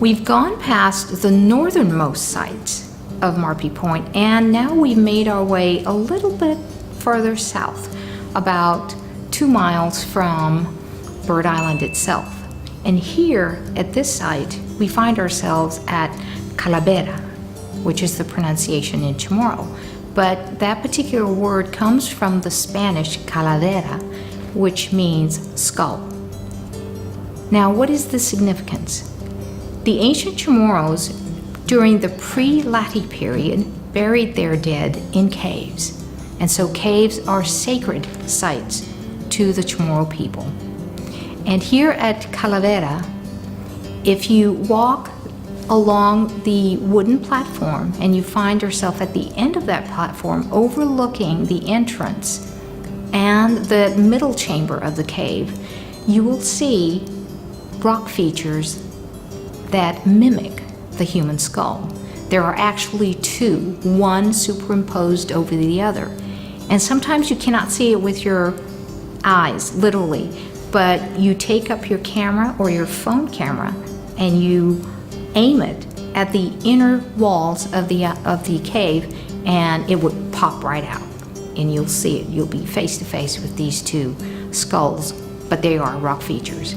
We've gone past the northernmost sites of Marpi Point, and now we've made our way a little bit further south, about 2 miles from Bird Island itself. And here at this site, we find ourselves at Kalabera, which is the pronunciation in Chamorro. But that particular word comes from the Spanish calavera, which means skull. Now, what is the significance? The ancient Chamorros, during the pre-Lati period, buried their dead in caves. And so caves are sacred sites to the Chamorro people. And here at Calavera, if you walk along the wooden platform and you find yourself at the end of that platform overlooking the entrance and the middle chamber of the cave, you will see rock features that mimic the human skull. There are actually two, one superimposed over the other. And sometimes you cannot see it with your eyes, literally, but you take up your camera or your phone camera and you aim it at the inner walls of the cave, and it would pop right out, and you'll see it. You'll be face to face with these two skulls, but they are rock features.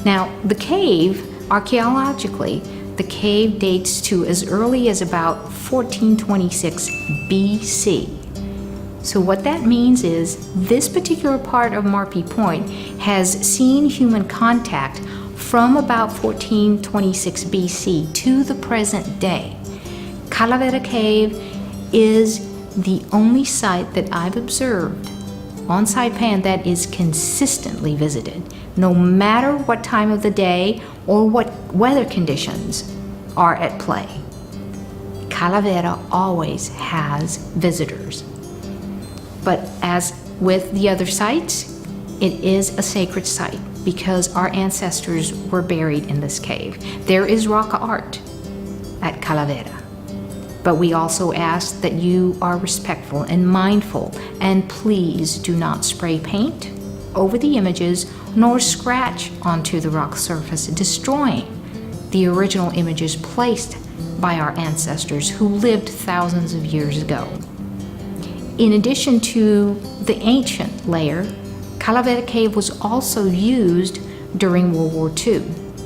Now, the cave, archaeologically, the cave dates to as early as about 1426 BC. So what that means is this particular part of Marpi Point has seen human contact from about 1426 BC to the present day. Calavera Cave is the only site that I've observed on Saipan that is consistently visited, no matter what time of the day or what weather conditions are at play. Calavera always has visitors. But as with the other sites, it is a sacred site because our ancestors were buried in this cave. There is rock art at Calavera, but we also ask that you are respectful and mindful, and please do not spray paint over the images nor scratch onto the rock surface, destroying the original images placed by our ancestors who lived thousands of years ago. In addition to the ancient layer, Calavera Cave was also used during World War II.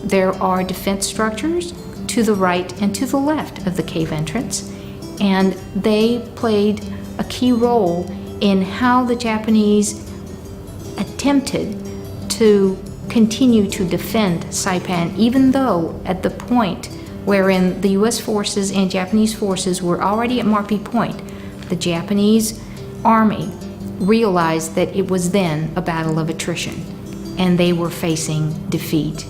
There are defense structures to the right and to the left of the cave entrance, and they played a key role in how the Japanese attempted to continue to defend Saipan, even though at the point wherein the US forces and Japanese forces were already at Marpi Point, the Japanese army realized that it was then a battle of attrition and they were facing defeat.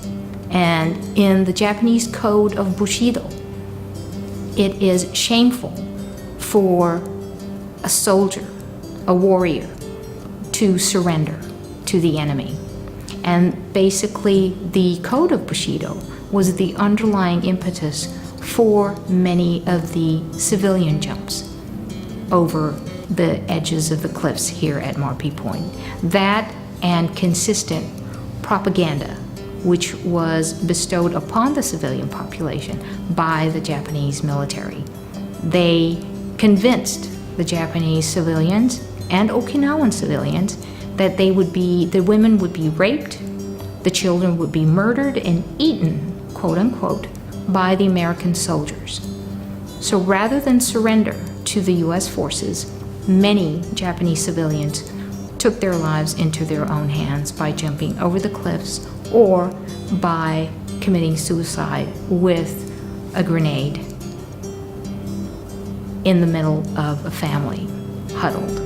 And in the Japanese code of Bushido, it is shameful for a soldier, a warrior, to surrender to the enemy. And basically the code of Bushido was the underlying impetus for many of the civilian jumps over the edges of the cliffs here at Marpi Point. That and consistent propaganda, which was bestowed upon the civilian population by the Japanese military. They convinced the Japanese civilians and Okinawan civilians that the women would be raped, the children would be murdered and eaten, quote unquote, by the American soldiers. So rather than surrender to the US forces, many Japanese civilians took their lives into their own hands by jumping over the cliffs or by committing suicide with a grenade in the middle of a family huddled.